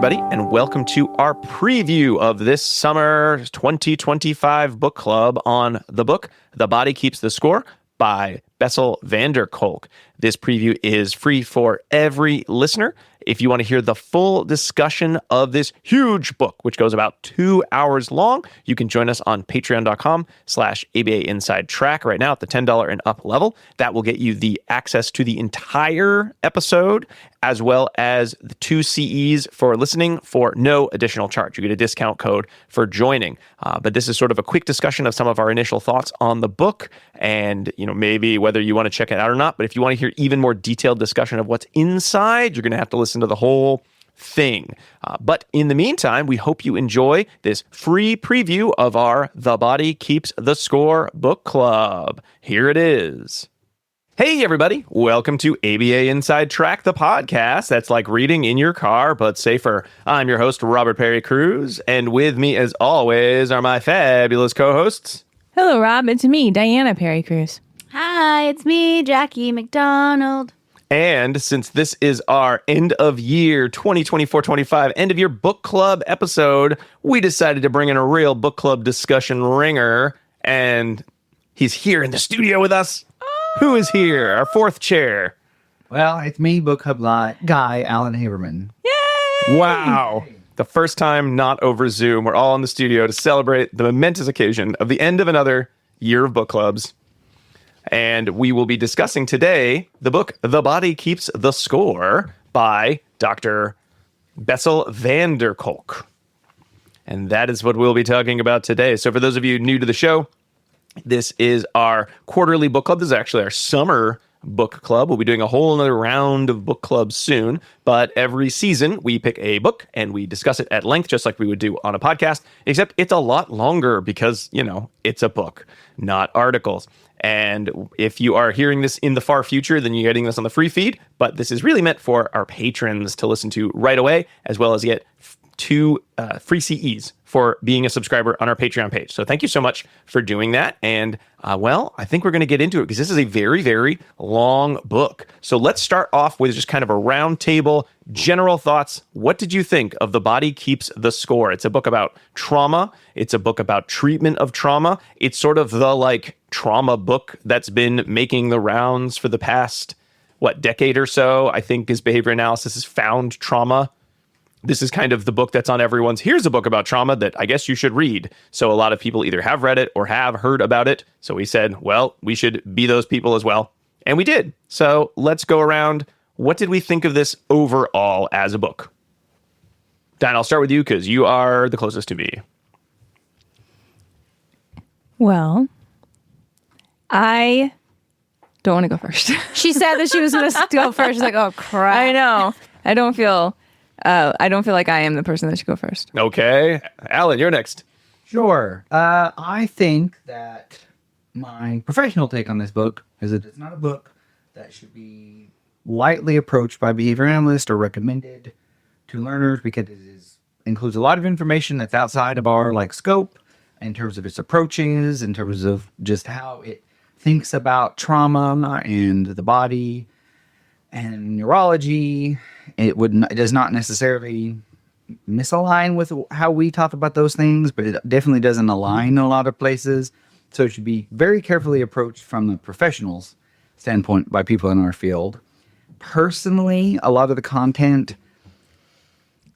everybody, and welcome to our preview of this summer 2025 book club on the book The Body Keeps the Score by Bessel van der Kolk. This preview is free for every listener. If you want to hear the full discussion of this huge book, which goes about 2 hours long, you can join us on patreon.com/ABA Inside Track right now at the $10 and up level. That will get you the access to the entire episode, as well as the 2 CEs for listening for no additional charge. You get a discount code for joining. But this is sort of a quick discussion of some of our initial thoughts on the book and, maybe whether you want to check it out or not. But if you want to hear even more detailed discussion of what's inside, you're going to have to listen to the whole thing. But in the meantime, we hope you enjoy this free preview of our The Body Keeps the Score book club. Here it is. Hey, everybody. Welcome to ABA Inside Track, the podcast that's like reading in your car, but safer. I'm your host, Robert Perry Cruz, and with me, as always, are my fabulous co-hosts. Hello, Rob. It's me, Diana Perry Cruz. Hi, it's me, Jackie McDonald. And since this is our end of year 2024-25 end of year book club episode, we decided to bring in a real book club discussion ringer, and he's here in the studio with us. Who is here? Our fourth chair. Well, it's me, book club guy, Alan Haberman. Yay! Wow. The first time not over Zoom. We're all in the studio to celebrate the momentous occasion of the end of another year of book clubs. And we will be discussing today the book The Body Keeps the Score by Dr. Bessel van der Kolk. And that is what we'll be talking about today. So for those of you new to the show, this is our quarterly book club. This is actually our summer book club. We'll be doing a whole another round of book clubs soon. But every season, we pick a book and we discuss it at length, just like we would do on a podcast, except it's a lot longer because, it's a book, not articles. And if you are hearing this in the far future, then you're getting this on the free feed. But this is really meant for our patrons to listen to right away, as well as get 2 free CEs for being a subscriber on our Patreon page. So thank you so much for doing that. And I think we're going to get into it because this is a very, very long book. So let's start off with just kind of a round table, general thoughts. What did you think of The Body Keeps the Score? It's a book about trauma. It's a book about treatment of trauma. It's sort of the trauma book that's been making the rounds for the past, decade or so. I think as behavior analysis has found trauma. This is kind of the book that's on everyone's, here's a book about trauma that I guess you should read. So a lot of people either have read it or have heard about it. So we said, well, we should be those people as well. And we did. So let's go around. What did we think of this overall as a book? Dan, I'll start with you because you are the closest to me. Well, I don't want to go first. She said that she was going to go first. She's like, oh, crap. I know. I don't feel like I am the person that should go first. Okay. Alan, you're next. Sure. I think that my professional take on this book is that it's not a book that should be lightly approached by behavior analysts or recommended to learners because it includes a lot of information that's outside of our scope in terms of its approaches, in terms of just how it thinks about trauma and the body and neurology. It does not necessarily misalign with how we talk about those things, but it definitely doesn't align in a lot of places. So it should be very carefully approached from the professionals' standpoint by people in our field. Personally, a lot of the content,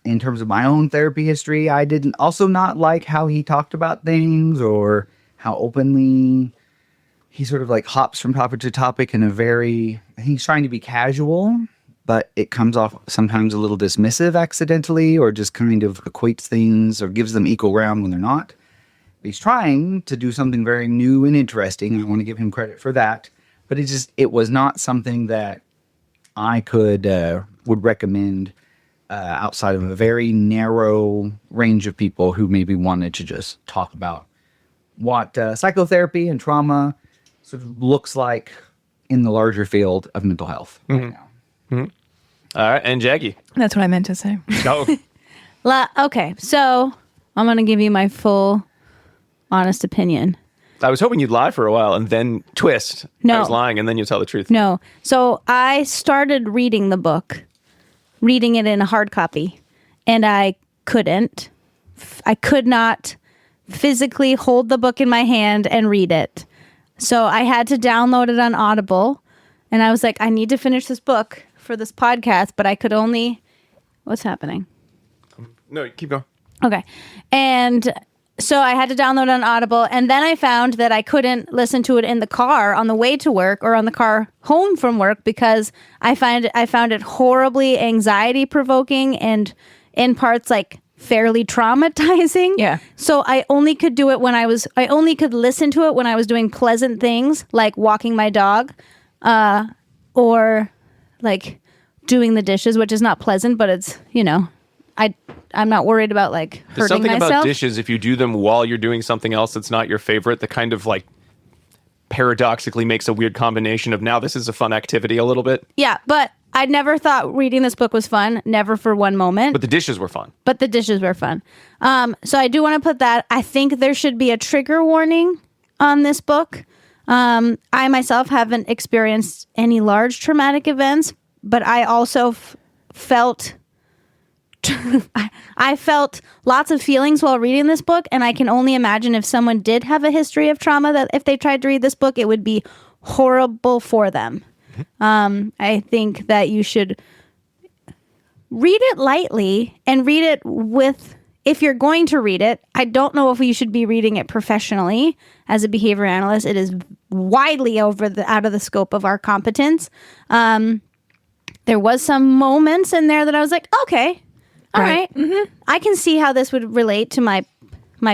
in terms of my own therapy history, I didn't also not like how he talked about things or how openly he sort of hops from topic to topic in he's trying to be casual, but it comes off sometimes a little dismissive accidentally, or just kind of equates things or gives them equal ground when they're not. But he's trying to do something very new and interesting. I want to give him credit for that. But it was not something that I would recommend outside of a very narrow range of people who maybe wanted to just talk about what psychotherapy and trauma sort of looks like in the larger field of mental health right now. Mm-hmm. All right, and Jackie. That's what I meant to say. No. Okay, so I'm going to give you my full, honest opinion. I was hoping you'd lie for a while and then twist. No. I was lying and then you tell the truth. No. So I started reading the book, reading it in a hard copy. and I couldn't. I could not physically hold the book in my hand and read it. So I had to download it on Audible. And I was like, I need to finish this book for this podcast, but I could only... What's happening? No, keep going. Okay. And so I had to download it on Audible. And then I found that I couldn't listen to it in the car on the way to work or on the car home from work because I found it horribly anxiety provoking and in parts like fairly traumatizing. Yeah. So I only could do it I only could listen to it when I was doing pleasant things like walking my dog, or like doing the dishes, which is not pleasant, but it's, I'm not worried about like There's hurting something myself. about dishes, if you do them while you're doing something else that's not your favorite, that kind of like paradoxically makes a weird combination of now this is a fun activity a little bit. Yeah, but I never thought reading this book was fun. Never for one moment. But the dishes were fun. But the dishes were fun. So I do want to put that. I think there should be a trigger warning on this book. I myself haven't experienced any large traumatic events, but I also felt... I felt lots of feelings while reading this book, and I can only imagine if someone did have a history of trauma that if they tried to read this book, it would be horrible for them. I think that you should read it lightly and read it with, if you're going to read it, I don't know if you should be reading it professionally as a behavior analyst. It is widely out of the scope of our competence. There was some moments in there that I was like, okay, all right. Mm-hmm. I can see how this would relate to my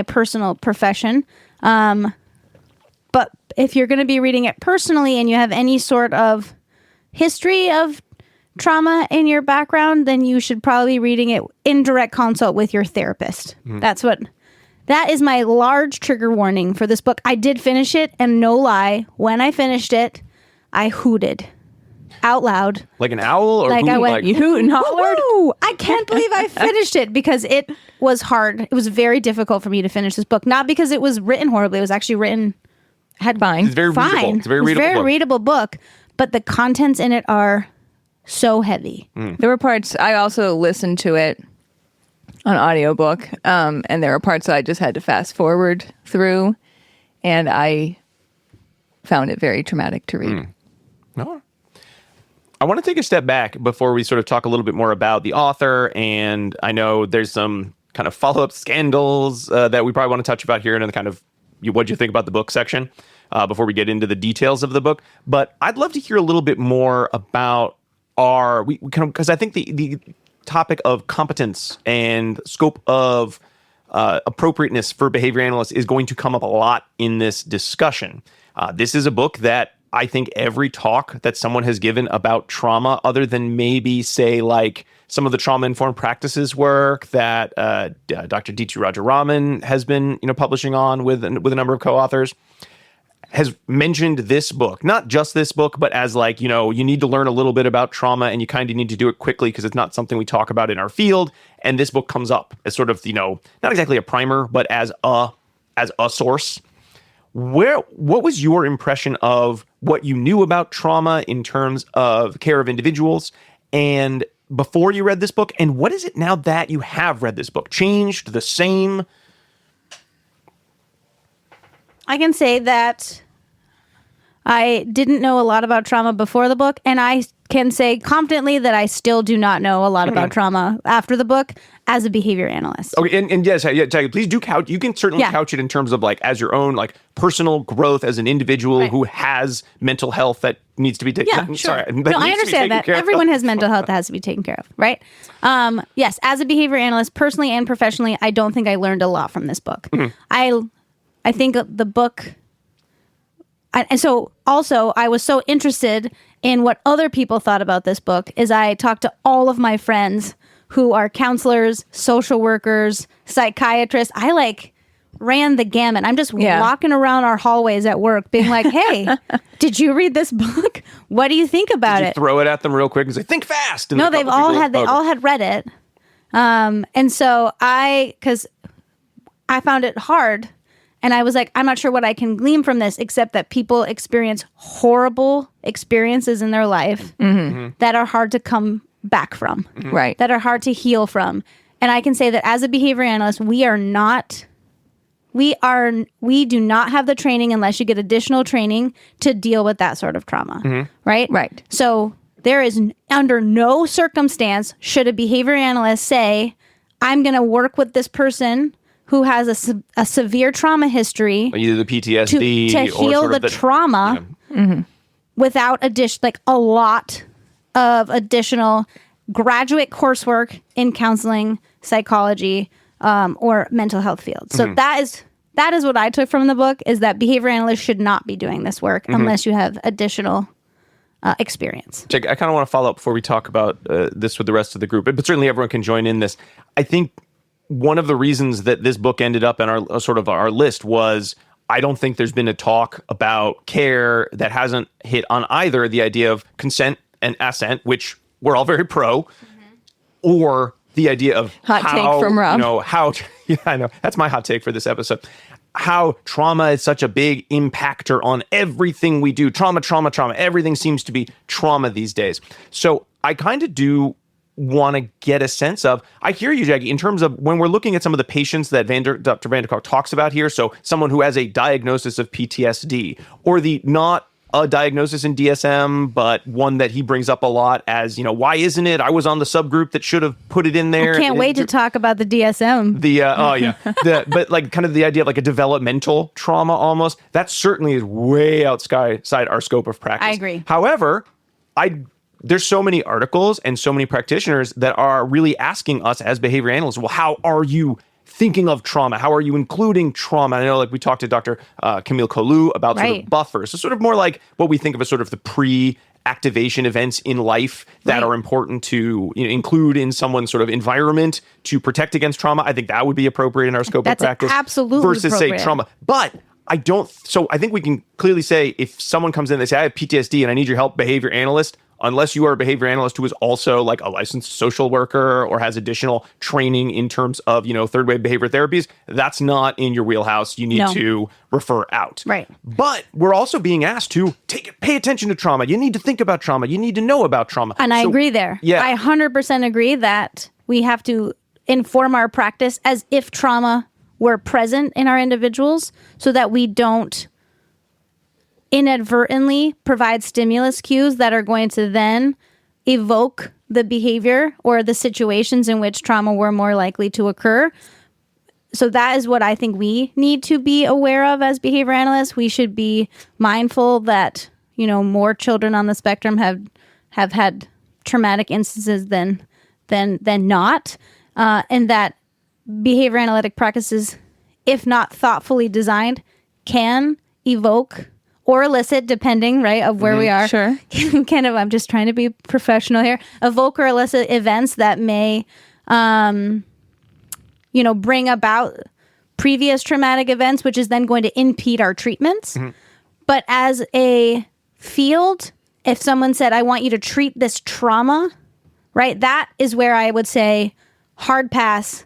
personal profession. But if you're going to be reading it personally and you have any sort of history of trauma in your background, then you should probably be reading it in direct consult with your therapist. That is my large trigger warning for this book. I did finish it, and no lie, when I finished it, I hooted out loud. Like an owl? Or like who? I went, Like, you hoot and hollered? Woo! I can't believe I finished it because it was hard. It was very difficult for me to finish this book. Not because it was written horribly. It was actually written fine. It's very fine. readable. It's a very readable book. Readable book, but the contents in it are so heavy. There were parts I also listened to it on audiobook, and there were parts that I just had to fast forward through, and I found it very traumatic to read. No. I want to take a step back before we sort of talk a little bit more about the author, and I know there's some kind of follow-up scandals that we probably want to touch about here in the kind of what you think about the book section before we get into the details of the book. But I'd love to hear a little bit more about because I think the topic of competence and scope of appropriateness for behavior analysts is going to come up a lot in this discussion. This is a book that I think every talk that someone has given about trauma, other than maybe say like some of the trauma-informed practices work that Dr. D.T. Rajaraman has been publishing on with a number of co-authors, has mentioned this book, not just this book, but as like, you need to learn a little bit about trauma and you kind of need to do it quickly because it's not something we talk about in our field. And this book comes up as sort of, not exactly a primer, but as a source. What was your impression of what you knew about trauma in terms of care of individuals and before you read this book? And what is it now that you have read this book? Changed? The same? I can say that I didn't know a lot about trauma before the book, and I can say confidently that I still do not know a lot about trauma after the book as a behavior analyst. Okay, and yes, Taggy, please do couch. You can certainly couch it in terms of like as your own like personal growth as an individual who has mental health that needs to be taken. Yeah, sure. Sorry, No, I understand that everyone has mental health that has to be taken care of, right? Yes, as a behavior analyst, personally and professionally, I don't think I learned a lot from this book. I think the book. And so also I was so interested in what other people thought about this book is I talked to all of my friends who are counselors, social workers, psychiatrists. I like ran the gamut. I'm just walking around our hallways at work being like, hey, did you read this book? What do you think about it? Throw it at them real quick and say, think fast. And no, they all had read it. And so because I found it hard. And I was like, I'm not sure what I can glean from this, except that people experience horrible experiences in their life that are hard to come back from, right? That are hard to heal from. And I can say that as a behavior analyst, we do not have the training unless you get additional training to deal with that sort of trauma, right? Right. So there is under no circumstance should a behavior analyst say, I'm going to work with this person who has a severe trauma history, either the PTSD to or heal sort of the trauma without a lot of additional graduate coursework in counseling, psychology, or mental health field. So that is what I took from the book, is that behavior analysts should not be doing this work unless you have additional experience. Jake, I kind of want to follow up before we talk about this with the rest of the group, but certainly everyone can join in this. I think one of the reasons that this book ended up in our sort of our list was I don't think there's been a talk about care that hasn't hit on either the idea of consent and assent, which we're all very pro, or the idea of Hot take from Rob. Yeah, I know. That's my hot take for this episode. How trauma is such a big impactor on everything we do. Trauma. Everything seems to be trauma these days. So I kind of do want to get a sense of, I hear you, Jackie, in terms of when we're looking at some of the patients that Dr. Van der Kolk talks about here. So someone who has a diagnosis of PTSD, or the not a diagnosis in DSM, but one that he brings up a lot as, why isn't it? I was on the subgroup that should have put it in there. I can't wait to talk about the DSM. But like kind of the idea of like a developmental trauma almost, that certainly is way outside our scope of practice. I agree. However, there's so many articles and so many practitioners that are really asking us as behavior analysts, well, how are you thinking of trauma? How are you including trauma? I know, like we talked to Dr. Camille Colou about sort of buffers. So sort of more like what we think of as sort of the pre-activation events in life that are important to include in someone's sort of environment to protect against trauma. I think that would be appropriate in our scope of practice. Absolutely versus appropriate. say trauma. But I think we can clearly say if someone comes in and they say, I have PTSD and I need your help, behavior analyst, unless you are a behavior analyst who is also like a licensed social worker or has additional training in terms of, third wave behavior therapies, that's not in your wheelhouse. You need to refer out. Right. But we're also being asked to pay attention to trauma. You need to think about trauma. You need to know about trauma. And I agree there. Yeah. I 100% agree that we have to inform our practice as if trauma were present in our individuals so that we don't inadvertently provide stimulus cues that are going to then evoke the behavior or the situations in which trauma were more likely to occur. So that is what I think we need to be aware of as behavior analysts. We should be mindful that, more children on the spectrum have had traumatic instances than not, and that behavior analytic practices, if not thoughtfully designed, can evoke or elicit, depending, right, of where we are. Sure. I'm just trying to be professional here. Evoke or elicit events that may, bring about previous traumatic events, which is then going to impede our treatments. But as a field, if someone said, I want you to treat this trauma, right, that is where I would say hard pass,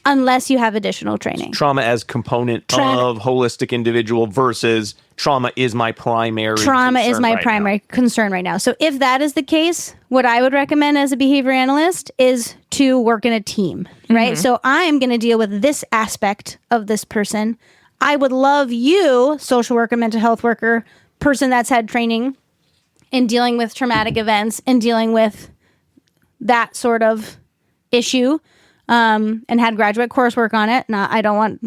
unless you have additional training. Trauma as component of holistic individual versus trauma is my primary concern right now. So if that is the case, what I would recommend as a behavior analyst is to work in a team, right? So I'm going to deal with this aspect of this person. I would love you, social worker, mental health worker, person that's had training in dealing with traumatic events and dealing with that sort of issue, and had graduate coursework on it. Now, I don't want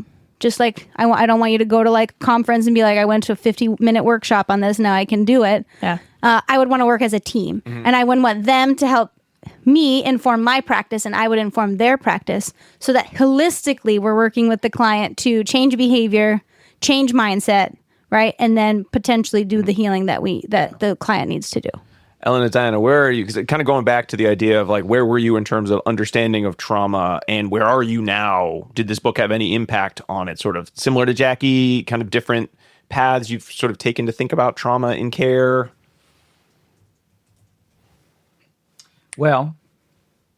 you to go to like a conference and be like, I went to a 50-minute workshop on this. Now I can do it. Yeah. I would want to work as a team, and I would want them to help me inform my practice, and I would inform their practice, so that holistically we're working with the client to change behavior, change mindset, right, and then potentially do the healing that the client needs to do. Ellen and Diana, where are you? Because kind of going back to the idea of like, where were you in terms of understanding of trauma, and where are you now? Did this book have any impact on it? Sort of similar to Jackie, kind of different paths you've sort of taken to think about trauma in care? Well,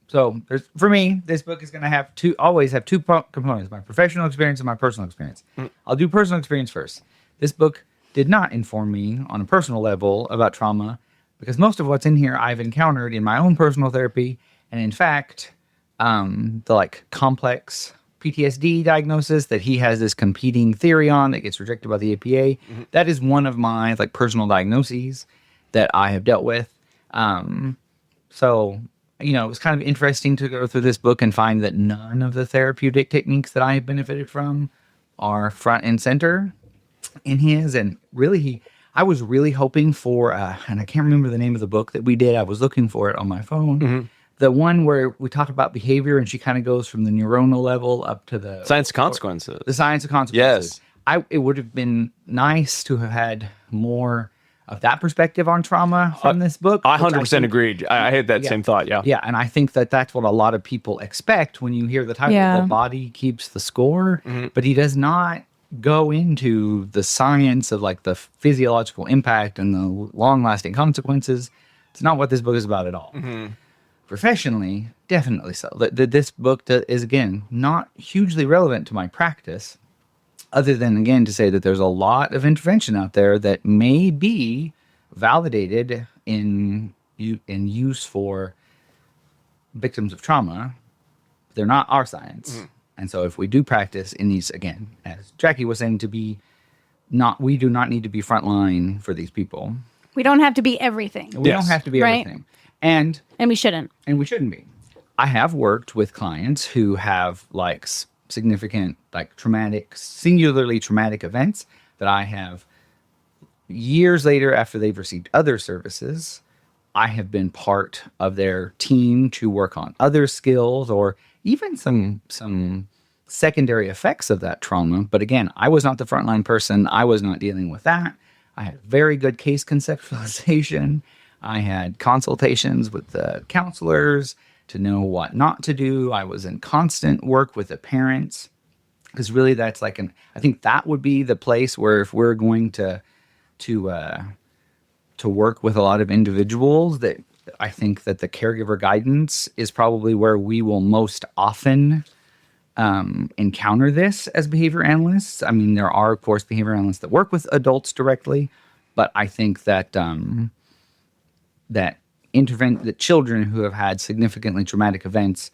so for me, this book is going to always have two components: my professional experience and my personal experience. I'll do personal experience first. This book did not inform me on a personal level about trauma, because most of what's in here I've encountered in my own personal therapy. And in fact, the like complex PTSD diagnosis that he has this competing theory on that gets rejected by the APA. That is one of my like personal diagnoses that I have dealt with. So, you know, it was kind of interesting to go through this book and find that none of the therapeutic techniques that I have benefited from are front and center in his. And really, I was really hoping for, and I can't remember the name of the book that we did. I was looking for it on my phone. The one where we talk about behavior and she kind of goes from the neuronal level up to the Science of consequences. The science of consequences. Yes. It would have been nice to have had more of that perspective on trauma from this book. I 100% agreed. I had that same thought. Yeah. Yeah, and I think that that's what a lot of people expect when you hear the title. Yeah. The body keeps the score, but he does not go into the science of like the physiological impact and the long-lasting consequences. It's not what this book is about at all. Professionally, definitely so. This book is, again, not hugely relevant to my practice, other than, again, to say that there's a lot of intervention out there that may be validated in use for victims of trauma. They're not our science. And so if we do practice in these, again, as Jackie was saying, we do not need to be frontline for these people. We don't have to be everything. We don't have to be Right. everything. And And we shouldn't. we shouldn't be. I have worked with clients who have like significant, like singularly traumatic events that I have years later after they've received other services. I have been part of their team to work on other skills or even some secondary effects of that trauma. But again, I was not the frontline person. I was not dealing with that. I had very good case conceptualization. I had consultations with the counselors to know what not to do. I was in constant work with the parents because really that's like I think that would be the place where if we're going to work with a lot of individuals, that I think that the caregiver guidance is probably where we will most often encounter this as behavior analysts. I mean, there are, of course, behavior analysts that work with adults directly, but I think that that children who have had significantly traumatic events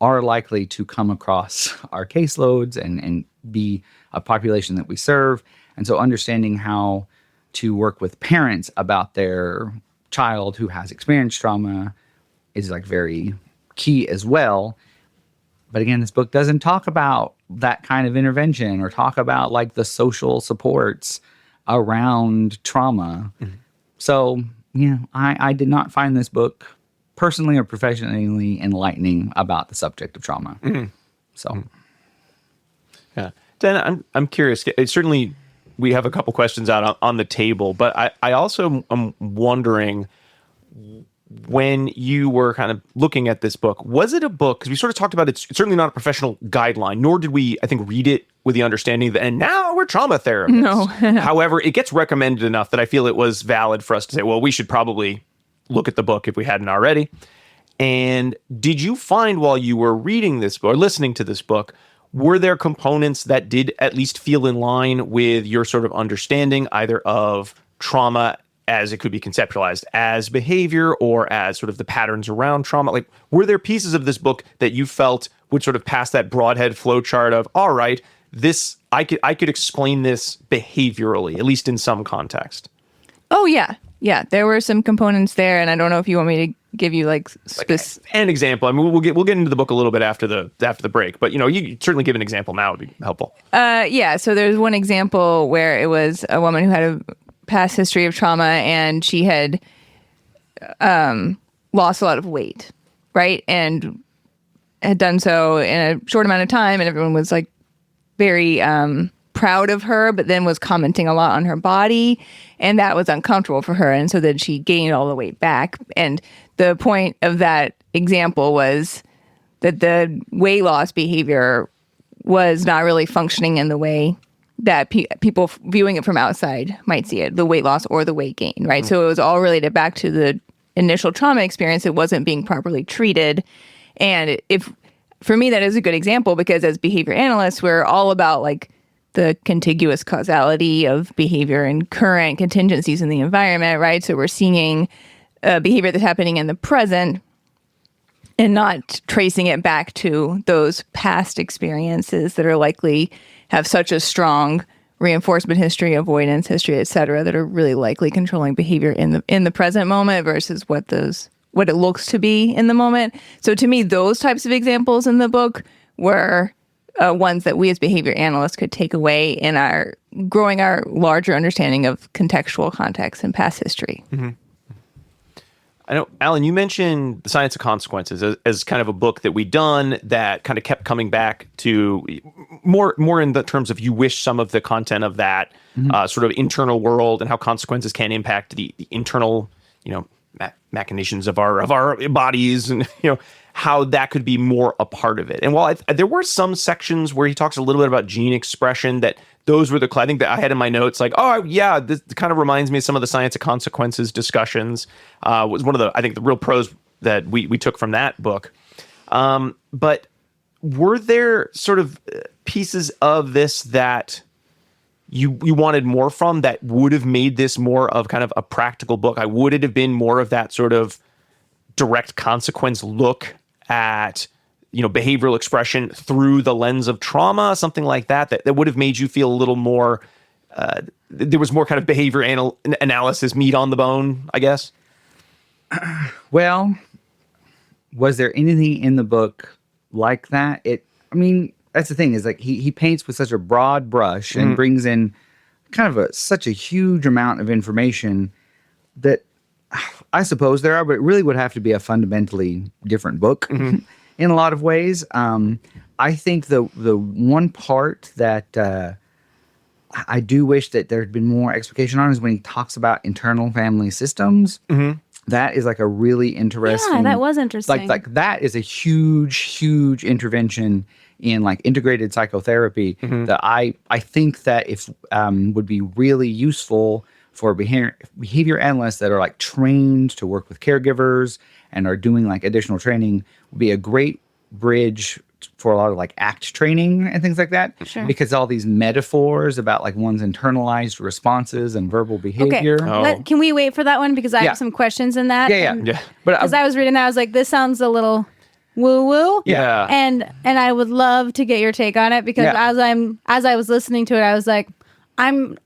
are likely to come across our caseloads and be a population that we serve. And so understanding how to work with parents about their child who has experienced trauma is like very key as well. But again, this book doesn't talk about that kind of intervention or talk about like the social supports around trauma. So, yeah, I did not find this book personally or professionally enlightening about the subject of trauma. So, Yeah. Dan, I'm curious. Certainly, we have a couple questions out on the table, but I also am wondering, when you were kind of looking at this book, was it a book? Because we sort of talked about it's certainly not a professional guideline, nor did we, I think, read it with the understanding that, and now we're trauma therapists. No. However, it gets recommended enough that I feel it was valid for us to say, well, we should probably look at the book if we hadn't already. And did you find while you were reading this book or listening to this book, were there components that did at least feel in line with your sort of understanding either of trauma as it could be conceptualized as behavior or as sort of the patterns around trauma? Like, were there pieces of this book that you felt would sort of pass that broadhead flowchart of, all right, this I could explain this behaviorally, at least in some context? Oh, yeah. Yeah, there were some components there, and I don't know if you want me to give you like an example. I mean, we'll get into the book a little bit after the break, but you certainly give an example now would be helpful. Yeah, so there's one example where it was a woman who had a past history of trauma, and she had lost a lot of weight, right? And had done so in a short amount of time, and everyone was like very proud of her, but then was commenting a lot on her body, and that was uncomfortable for her. And so then she gained all the weight back. And the point of that example was that the weight loss behavior was not really functioning in the way that people viewing it from outside might see it, the weight loss or the weight gain, right? So it was all related back to the initial trauma experience. It wasn't being properly treated. And for me, that is a good example, because as behavior analysts, we're all about like the contiguous causality of behavior and current contingencies in the environment, right? So we're seeing behavior that's happening in the present and not tracing it back to those past experiences that are likely have such a strong reinforcement history, avoidance history, et cetera, that are really likely controlling behavior in the present moment versus what it looks to be in the moment. So to me, those types of examples in the book were ones that we as behavior analysts could take away in our growing our larger understanding of contextual context and past history. Mm-hmm. I know, Alan, you mentioned The Science of Consequences as kind of a book that we'd done that kind of kept coming back to more in the terms of you wish some of the content of that sort of internal world and how consequences can impact the internal, machinations of our bodies and, how that could be more a part of it. And while there were some sections where he talks a little bit about gene expression, that those were I think that I had in my notes, like, oh yeah, this kind of reminds me of some of the Science of Consequences discussions. Was one of the real pros that we took from that book. But were there sort of pieces of this that you wanted more from that would have made this more of kind of a practical book? Would it have been more of that sort of direct consequence look at behavioral expression through the lens of trauma, something like that would have made you feel a little more there was more kind of behavior analysis meat on the bone, I guess? Well, was there anything in the book like that? That's the thing, is like he paints with such a broad brush and brings in kind of such a huge amount of information that I suppose there are, but it really would have to be a fundamentally different book in a lot of ways. I think the one part that I do wish that there had been more explication on is when he talks about internal family systems. That is like a really interesting. Yeah, that was interesting. Like that is a huge intervention in like integrated psychotherapy that I think that if would be really useful for behavior analysts that are like trained to work with caregivers and are doing like additional training, would be a great bridge for a lot of like ACT training and things like that. Sure. Because all these metaphors about like one's internalized responses and verbal behavior. Okay. Can we wait for that one? Because I Yeah. have some questions in that. Yeah. But As I was reading that, I was like, this sounds a little woo-woo. Yeah. And I would love to get your take on it, because as I was listening to it, I was like, I'm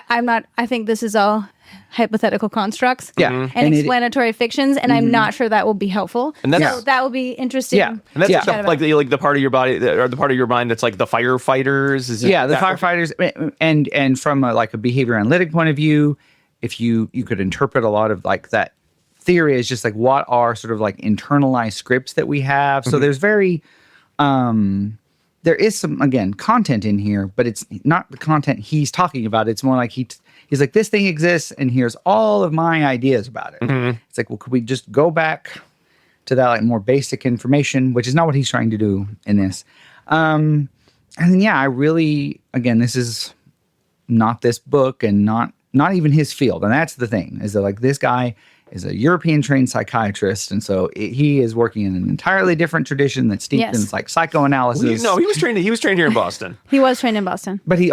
not, I think this is all hypothetical constructs and explanatory fictions, and I'm not sure that will be helpful. And that's, so that will be interesting. Yeah. And that's stuff like the part of your body or the part of your mind that's like the firefighters. The firefighters, and from a behavior analytic point of view, if you could interpret a lot of like that theory as just like what are sort of like internalized scripts that we have. So there's there is some, again, content in here, but it's not the content he's talking about. It's more like he's like, this thing exists, and here's all of my ideas about it. It's like, well, could we just go back to that like more basic information, which is not what he's trying to do in this. And then, I really, again, this is not this book and not even his field. And that's the thing, is that like this guy is a European trained psychiatrist, and so he is working in an entirely different tradition that's steeped in like psychoanalysis. No, he was trained here in Boston. He was trained in Boston. But he's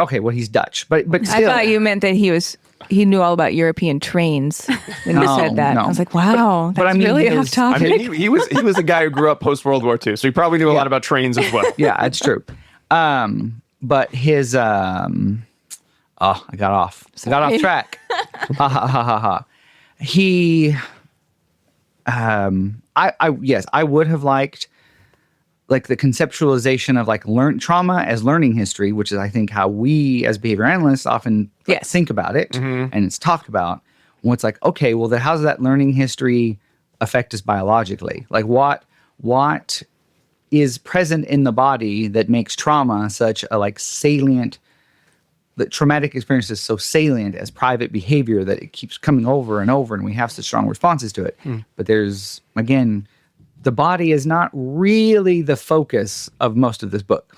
Dutch. But still, I thought you meant that he knew all about European trains when you said that. No. I was like, wow, that's really off topic. He was a guy who grew up post World War II, so he probably knew a lot about trains as well. Yeah, that's true. But his I got off track. Ha ha ha ha ha. He, I would have liked like the conceptualization of like trauma as learning history, which is I think how we as behavior analysts often think about it, and it's talked about. When it's like, okay, well, how does that learning history affect us biologically? Like what is present in the body that makes trauma such a like salient. The traumatic experience is so salient as private behavior that it keeps coming over and over, and we have such strong responses to it. But there's, again, the body is not really the focus of most of this book.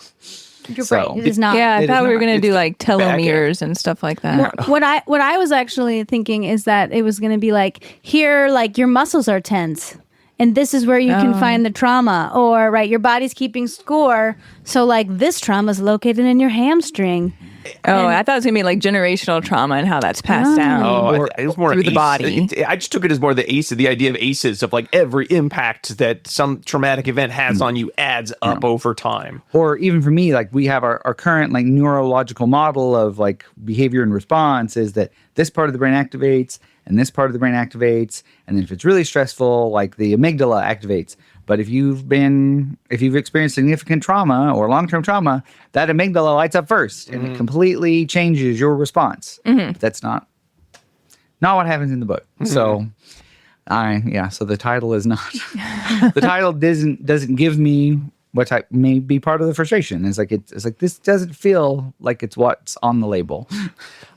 You're right. It is not. Yeah, I thought we were going to do It's like telomeres and stuff like that. What I was actually thinking is that it was going to be like, here, like your muscles are tense, and this is where you can find the trauma, or your body's keeping score. So like this trauma is located in your hamstring. I thought it was gonna be like generational trauma and how that's passed down. It was more through the ace- body. I just took it as more the idea of ACEs, of like every impact that some traumatic event has on you adds up over time. Or even for me, like we have our current like neurological model of like behavior and response is that this part of the brain activates and this part of the brain activates. And then if it's really stressful, like the amygdala activates. But if you've experienced significant trauma or long-term trauma, that amygdala lights up first and it completely changes your response. But that's not what happens in the book. So so the title is not, the title doesn't give me what may be part of the frustration. It's like this doesn't feel like it's what's on the label.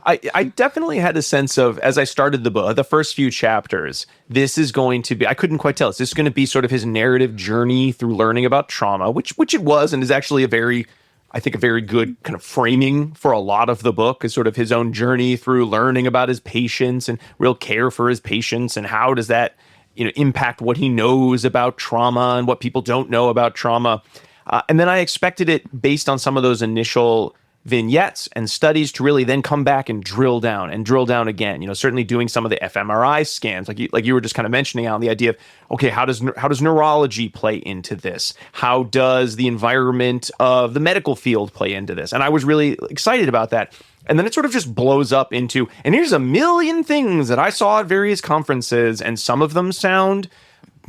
I definitely had a sense of, as I started the book, the first few chapters, this is going to be, I couldn't quite tell, is this going to be sort of his narrative journey through learning about trauma, which it was, and is actually a very good kind of framing for a lot of the book, is sort of his own journey through learning about his patients and real care for his patients, and how does that impact what he knows about trauma and what people don't know about trauma. And then I expected it, based on some of those initial vignettes and studies, to really then come back and drill down again. Certainly doing some of the fMRI scans, like you were just kind of mentioning, on the idea of, okay, how does neurology play into this? How does the environment of the medical field play into this? And I was really excited about that. And then it sort of just blows up into, and here's a million things that I saw at various conferences, and some of them sound,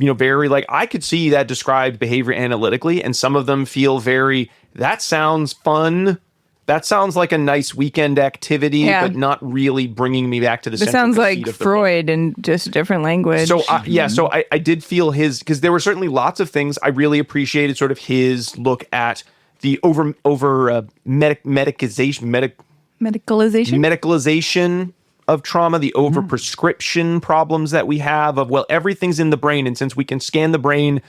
very like, I could see that described behavior analytically, and some of them feel very, that sounds fun. That sounds like a nice weekend activity, but not really bringing me back to the center. It sounds like Freud in just a different language. So, so I did feel because there were certainly lots of things I really appreciated, sort of his look at the medicalization of trauma, the overprescription problems that we have of, well, everything's in the brain, and since we can scan the brain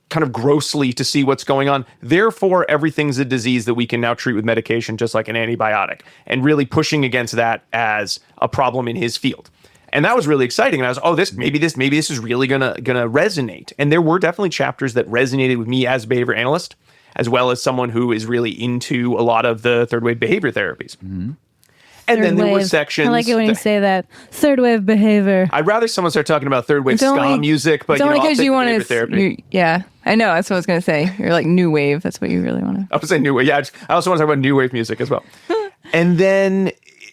kind of grossly to see what's going on, therefore everything's a disease that we can now treat with medication, just like an antibiotic, and really pushing against that as a problem in his field. And that was really exciting. And I was, maybe this is really gonna resonate. And there were definitely chapters that resonated with me as a behavior analyst, as well as someone who is really into a lot of the third wave behavior therapies. And then there were sections. I like it when you say that. Third wave behavior. I'd rather someone start talking about third wave ska music, but it's only because you want to. Yeah, I know. That's what I was going to say. You're like new wave. That's what you really want to. I would say new wave. Yeah, I also want to talk about new wave music as well. And then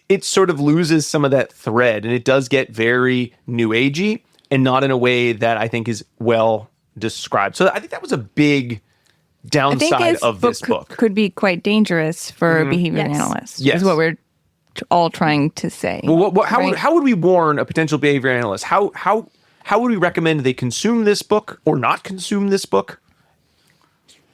it sort of loses some of that thread, and it does get very new agey, and not in a way that I think is well described. So I think that was a big downside of this book. Could be quite dangerous for behavior analysts. Yes. Is what we're all trying to say. Well, how would we warn a potential behavior analyst? How would we recommend they consume this book or not consume this book?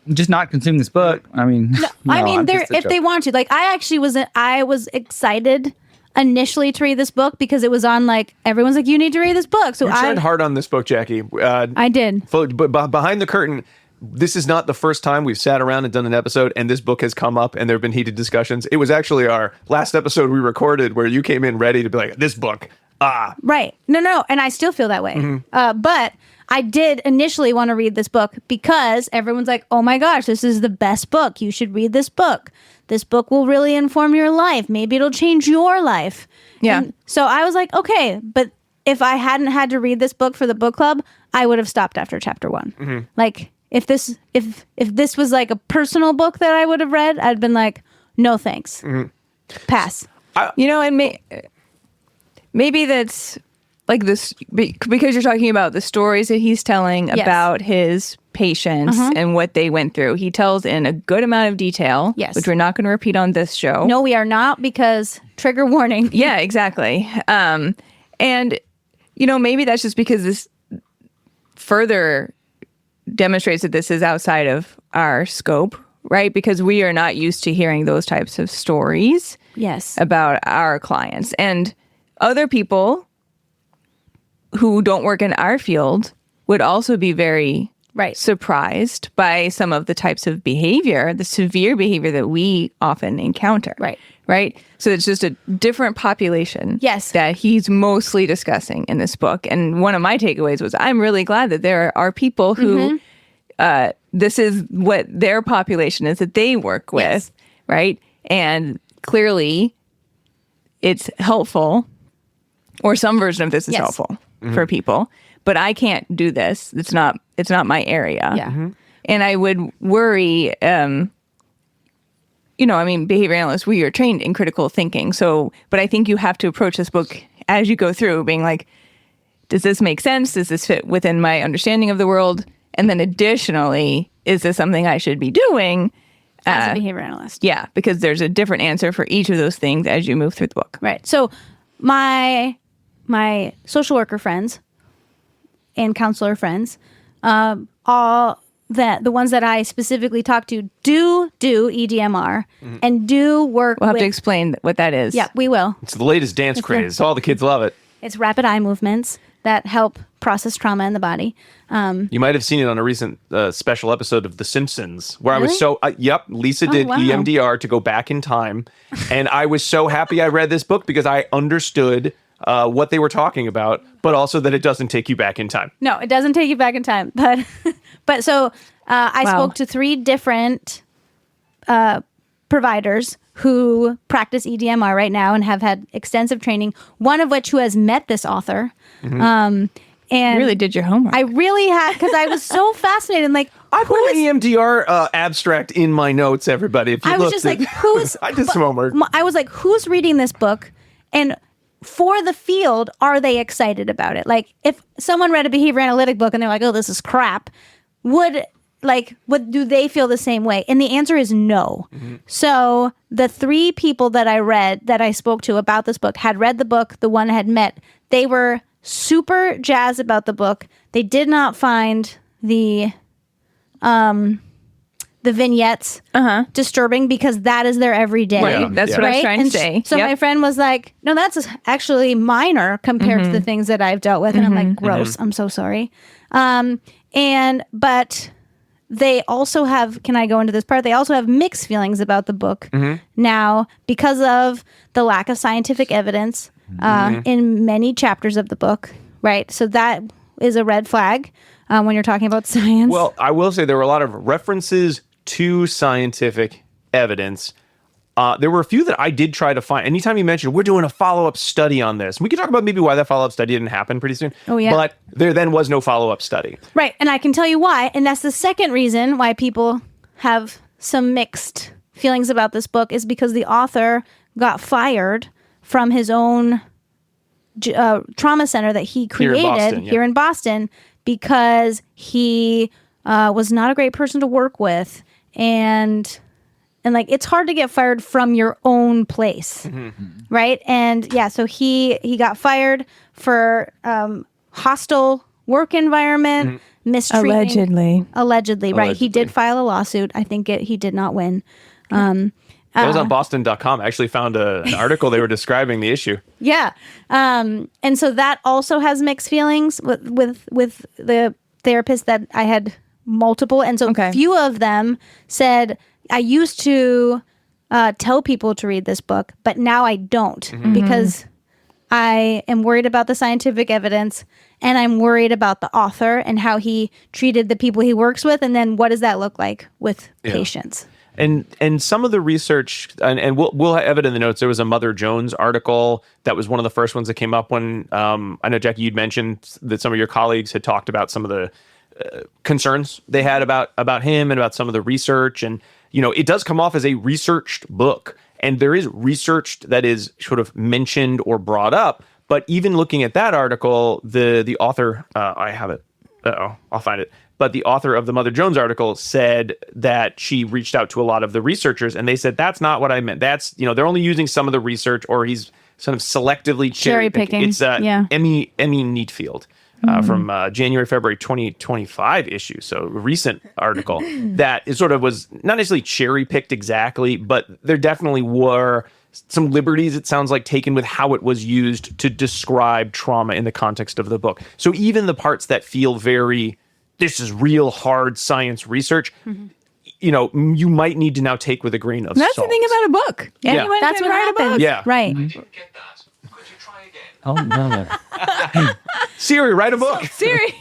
Just not consume this book. I mean, if they want to. Like, I was excited initially to read this book because it was on, like, everyone's like, you need to read this book. So you tried hard on this book, Jackie. I did. But behind the curtain, this is not the first time we've sat around and done an episode and this book has come up and there have been heated discussions. It was actually our last episode we recorded where you came in ready to be like, this book, Right. No. And I still feel that way. But I did initially want to read this book because everyone's like, oh my gosh, this is the best book. You should read this book. This book will really inform your life. Maybe it'll change your life. Yeah. And so I was like, okay, but if I hadn't had to read this book for the book club, I would have stopped after chapter 1. Like, if this was like a personal book that I would have read, I'd been like, no thanks. Pass. And maybe that's like this because you're talking about the stories that he's telling about his patients and what they went through. He tells in a good amount of detail, which we're not going to repeat on this show. No, we are not, because trigger warning. Yeah, exactly. And maybe that's just because this further demonstrates that this is outside of our scope, right? Because we are not used to hearing those types of stories about our clients. And other people who don't work in our field would also be very surprised by some of the types of behavior, the severe behavior that we often encounter. Right? So it's just a different population that he's mostly discussing in this book. And one of my takeaways was, I'm really glad that there are people who this is what their population is that they work with, right? And clearly it's helpful, or some version of this is Yes. helpful for people, but I can't do this. It's not my area. Yeah. And I would worry, behavior analysts, we are trained in critical thinking. So, but I think you have to approach this book as you go through, being like, does this make sense? Does this fit within my understanding of the world? And then additionally, is this something I should be doing? As a behavior analyst. Yeah, because there's a different answer for each of those things as you move through the book. Right. So my social worker friends and counselor friends, all that the ones that I specifically talk to do EDMR and do work. We'll have with, to explain what that is. Yeah, we will. It's the latest dance craze. All the kids love it. It's rapid eye movements that help process trauma in the body. You might have seen it on a recent special episode of The Simpsons, where I was Really? so, Lisa did wow. EMDR to go back in time. And I was so happy I read this book because I understood what they were talking about, but also that it doesn't take you back in time. No, it doesn't take you back in time. But so I Wow. spoke to 3 different providers who practice EDMR right now and have had extensive training, one of which who has met this author. And You really did your homework. I really had, because I was so fascinated. Like, I put an EMDR abstract in my notes, everybody. If you I was looked just at- like, who's... I did some homework. I was like, who's reading this book? And for the field, are they excited about it? Like, if someone read a behavior analytic book and they're like, oh, this is crap, would do they feel the same way? And the answer is no. So the 3 people that I spoke to about this book had read the book. The one had met. They were super jazzed about the book. They did not find the vignettes disturbing because that is their everyday. Right. That's what I was trying to say. So Yep. my friend was like, no, that's actually minor compared to the things that I've dealt with. And I'm like, gross. I'm so sorry. But they also have, can I go into this part? They also have mixed feelings about the book now because of the lack of scientific evidence in many chapters of the book, right? So that is a red flag when you're talking about science. Well, I will say there were a lot of references to scientific evidence. There were a few that I did try to find. Anytime you mentioned, we're doing a follow-up study on this. We could talk about maybe why that follow-up study didn't happen pretty soon. Oh, yeah. But there then was no follow-up study. Right. And I can tell you why. And that's the second reason why people have some mixed feelings about this book is because the author got fired from his own trauma center that he created here in Boston because he was not a great person to work with. And like, it's hard to get fired from your own place. Right. And yeah, so he got fired for hostile work environment, mistreating. Allegedly, right. He did file a lawsuit. I think he did not win. That was on Boston.com. I actually found an article they were describing the issue. Yeah. And so that also has mixed feelings with the therapist that I had multiple. And so few of them said, I used to tell people to read this book, but now I don't because I am worried about the scientific evidence and I'm worried about the author and how he treated the people he works with. And then what does that look like with patients? And some of the research, and we'll have it in the notes. There was a Mother Jones article that was one of the first ones that came up when I know, Jackie, you'd mentioned that some of your colleagues had talked about some of the concerns they had about him and about some of the research. And, you know, it does come off as a researched book. And there is research that is sort of mentioned or brought up. But even looking at that article, the author, I have it. I'll find it. But the author of the Mother Jones article said that she reached out to a lot of the researchers and they said, that's not what I meant. That's, you know, they're only using some of the research or he's sort of selectively cherry picking. It's Emmy Neatfield from January, February 2025 issue. So a recent article that is sort of was not necessarily cherry picked exactly, but there definitely were some liberties, it sounds like, taken with how it was used to describe trauma in the context of the book. So even the parts that feel very, this is real hard science research, you know, you might need to now take with a grain of That's salt. the thing about a book. Anyone That's can what write a book. happens. Yeah. Right. Didn't get that. Could you try again? Oh, no. Siri, write a book. Siri.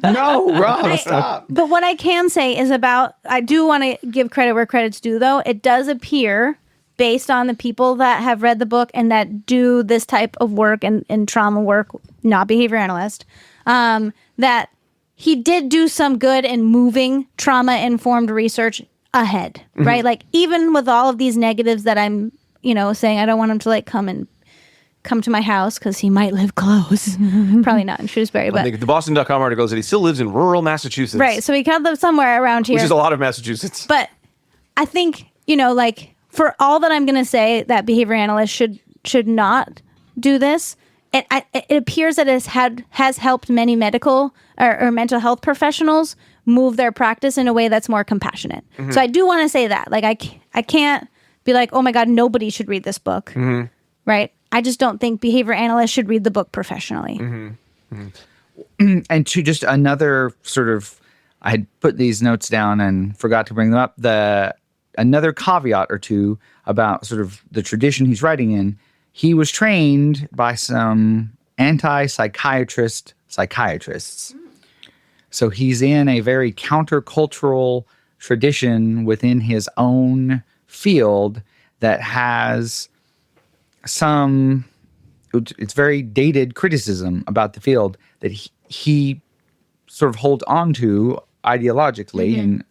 No, Rob, stop. But what I can say is I do want to give credit where credit's due, though. It does appear based on the people that have read the book and that do this type of work and trauma work, not behavior analyst, that he did do some good in moving trauma-informed research ahead, right? Like, even with all of these negatives that I'm, saying, I don't want him to like come to my house because he might live close. Probably not in Shrewsbury, I but think the Boston.com article is that he still lives in rural Massachusetts. right. So he kind of lives somewhere around here, Which is a lot of Massachusetts. but I think, like, for all that I'm going to say that behavior analysts should not do this, it appears that it has helped many medical or mental health professionals move their practice in a way that's more compassionate. So I do want to say that. Like, I can't be like, oh my God, nobody should read this book. Right? I just don't think behavior analysts should read the book professionally. And to just another sort of, I had put these notes down and forgot to bring them up. Another caveat or two about sort of the tradition he's writing in. He was trained by some anti-psychiatrists. So he's in a very countercultural tradition within his own field that has it's very dated criticism about the field that he sort of holds on to ideologically, and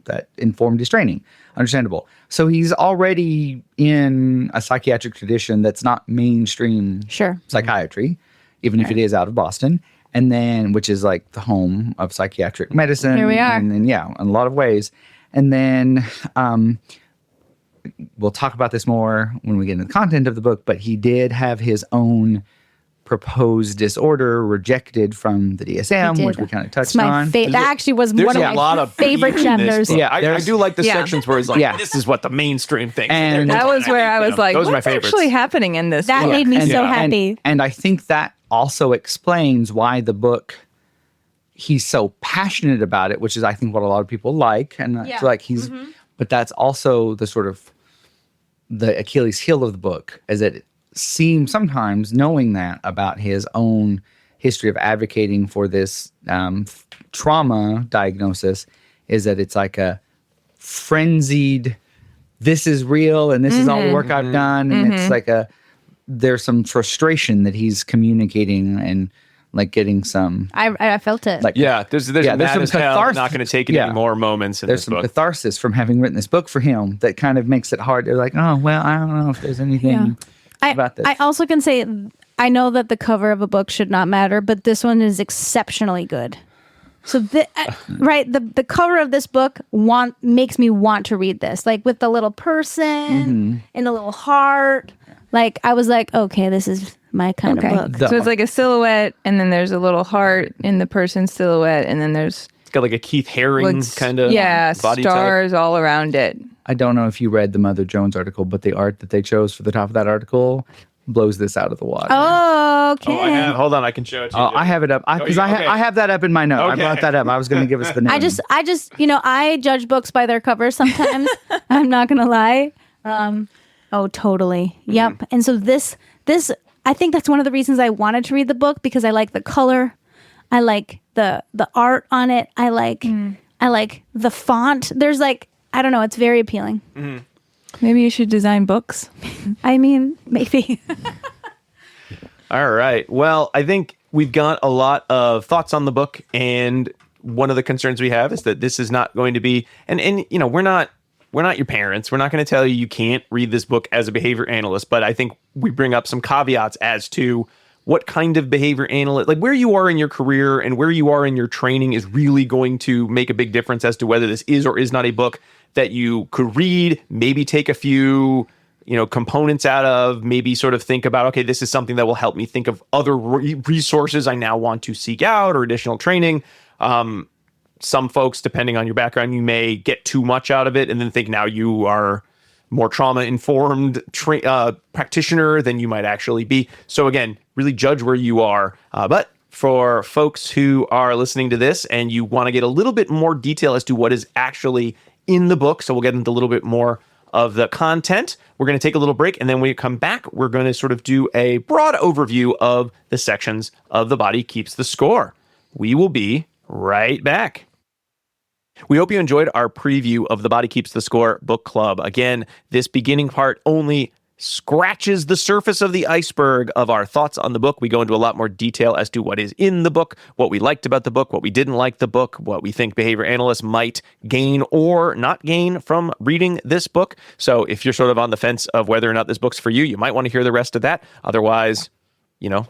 that informed his training. Understandable. So he's already in a psychiatric tradition that's not mainstream psychiatry, even if it is out of Boston, and then which is like the home of psychiatric medicine. Here we are. And then, in a lot of ways. And then we'll talk about this more when we get into the content of the book, but he did have his own proposed disorder rejected from the DSM, which we kind of touched on. That actually was There's one of a lot my of favorite beef in this chapters. book. Yeah, I do like the Yeah. sections where he's like, Yeah. this is what the mainstream thinks. And That was where I was like, those are my what's favorites. actually happening in this That book? made me so Yeah. happy. And I think that also explains why the book, he's so passionate about it, which is I think what a lot of people like. And I feel like but that's also the sort of the Achilles heel of the book, is that it seems sometimes, knowing that about his own history of advocating for this trauma diagnosis, is that it's like a frenzied, this is real and this is all the work I've done. And it's like there's some frustration that he's communicating and like getting some, I felt it. like, there's there's mad some as hell, catharsis. not going to take it Yeah. any more moments in there's this some book. catharsis from having written this book for him that kind of makes it hard. They're like, oh, well, I don't know if there's anything about this. I also can say, I know that the cover of a book should not matter, but this one is exceptionally good. So, the cover of this book makes me want to read this, like with the little person and the little heart. Like, I was like, okay, this is my kind of book. So it's like a silhouette, and then there's a little heart in the person's silhouette, and then there's It's got like a Keith Haring kind of body stars all around it. I don't know if you read the Mother Jones article, but the art that they chose for the top of that article blows this out of the water. Oh, okay. type. Oh, I have. Hold on, I can show it to you. I have it up because I have that up in my note. Okay. I brought that up. I was going to give us the name. I just, I judge books by their covers sometimes. I'm not gonna lie. Oh, totally. Yep. And so this, I think that's one of the reasons I wanted to read the book, because I like the color, I like the art on it, I like the font. There's like, I don't know, it's very appealing. Maybe you should design books. I mean, maybe. All right. Well, I think we've got a lot of thoughts on the book, and one of the concerns we have is that this is not going to be, and we're not your parents. We're not going to tell you can't read this book as a behavior analyst, but I think we bring up some caveats as to what kind of behavior analyst, like where you are in your career and where you are in your training, is really going to make a big difference as to whether this is or is not a book that you could read, maybe take a few components out of, maybe sort of think about, okay, this is something that will help me think of other resources I now want to seek out or additional training. Some folks, depending on your background, you may get too much out of it and then think now you are more trauma-informed practitioner than you might actually be. So again, really judge where you are. But for folks who are listening to this and you want to get a little bit more detail as to what is actually in the book, so we'll get into a little bit more of the content. We're going to take a little break, and then when we come back, we're going to sort of do a broad overview of the sections of The Body Keeps the Score. We will be right back. We hope you enjoyed our preview of The Body Keeps the Score book club. Again, this beginning part only scratches the surface of the iceberg of our thoughts on the book. We go into a lot more detail as to what is in the book, what we liked about the book, what we didn't like the book, what we think behavior analysts might gain or not gain from reading this book. So if you're sort of on the fence of whether or not this book's for you, you might want to hear the rest of that. Otherwise, you're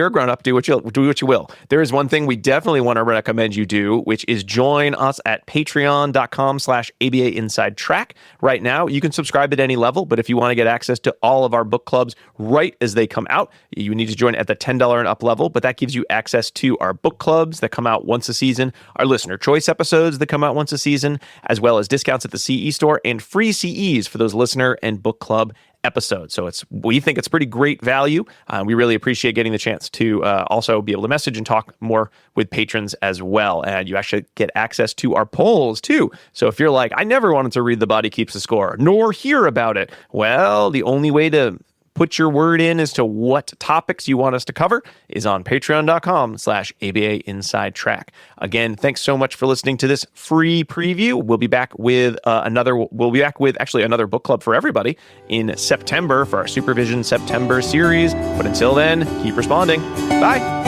a grown up. Do what you will. There is one thing we definitely want to recommend you do, which is join us at patreon.com/ABA Inside Track. Right now, you can subscribe at any level, but if you want to get access to all of our book clubs right as they come out, you need to join at the $10 and up level. But that gives you access to our book clubs that come out once a season, our listener choice episodes that come out once a season, as well as discounts at the CE store and free CEs for those listener and book club episodes. So we think it's pretty great value. We really appreciate getting the chance to also be able to message and talk more with patrons as well. And you actually get access to our polls too. So if you're like, I never wanted to read The Body Keeps the Score, nor hear about it, well, the only way to put your word in as to what topics you want us to cover is on patreon.com/ABA Inside Track. Again, thanks so much for listening to this free preview. We'll be back with another book club for everybody in September for our Supervision September series. But until then, keep responding. Bye.